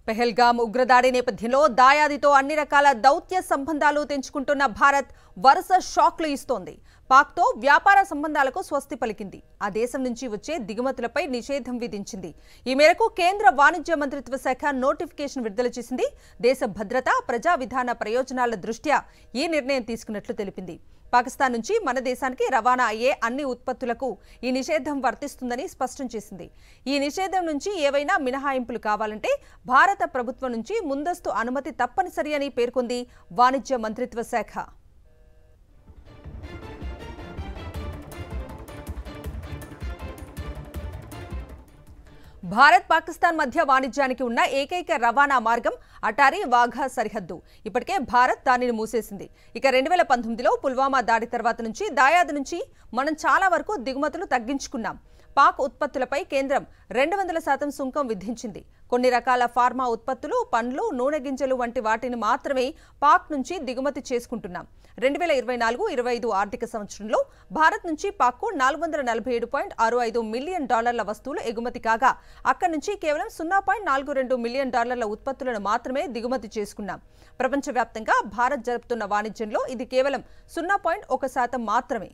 పెహల్గామ్ ఉగ్రదాడి నేపథ్యంలో దాయాదితో అన్ని రకాల దౌత్య సంబంధాలు తెంచుకుంటున్న భారత్ వరుస షాక్లు ఇస్తోంది. పాక్తో వ్యాపార సంబంధాలకు స్వస్తి పలికింది. ఆ దేశం నుంచి వచ్చే దిగుమతులపై నిషేధం విధించింది. ఈ మేరకు కేంద్ర వాణిజ్య మంత్రిత్వ శాఖ నోటిఫికేషన్ విడుదల చేసింది. దేశ భద్రత, ప్రజా విధాన ప్రయోజనాల దృష్ట్యా ఈ నిర్ణయం తీసుకున్నట్లు తెలిపింది. పాకిస్తాన్ నుంచి మన దేశానికి రవాణా అయ్యే అన్ని ఉత్పత్తులకు ఈ నిషేధం వర్తిస్తుందని స్పష్టం చేసింది. ఈ నిషేధం నుంచి ఏవైనా మినహాయింపులు కావాలంటే భారత ప్రభుత్వం నుంచి ముందస్తు అనుమతి తప్పనిసరి అని పేర్కొంది వాణిజ్య మంత్రిత్వ శాఖ. భారత్ పాకిస్తాన్ మధ్య వాణిజ్యానికి ఉన్న ఏకైక రవాణా మార్గం అటారీ వాఘా సరిహద్దు. ఇప్పటికే భారత్ దానిని మూసేసింది. ఇక 2019లో పుల్వామా దాడి తర్వాత నుంచి దాయాది నుంచి మనం చాలా వరకు దిగుమతులు తగ్గించుకున్నాం. పాక్ ఉత్పత్తులపై కేంద్రం 200% సుంకం విధించింది. కొన్ని రకాల ఫార్మా ఉత్పత్తులు, పండ్లు, నూనె గింజలు వంటి వాటిని మాత్రమే పాక్ నుంచి దిగుమతి చేసుకుంటున్నాం. 2024-25 ఆర్థిక సంవత్సరంలో భారత్ నుంచి పాక్కు $447.65 మిలియన్ వస్తువులు ఎగుమతి కాగా అక్కడి నుంచి కేవలం $0.42 మిలియన్ ఉత్పత్తులను మాత్రమే దిగుమతి చేసుకున్నాం. ప్రపంచవ్యాప్తంగా భారత్ జరుపుతున్న వాణిజ్యంలో ఇది కేవలం 0.1% మాత్రమే.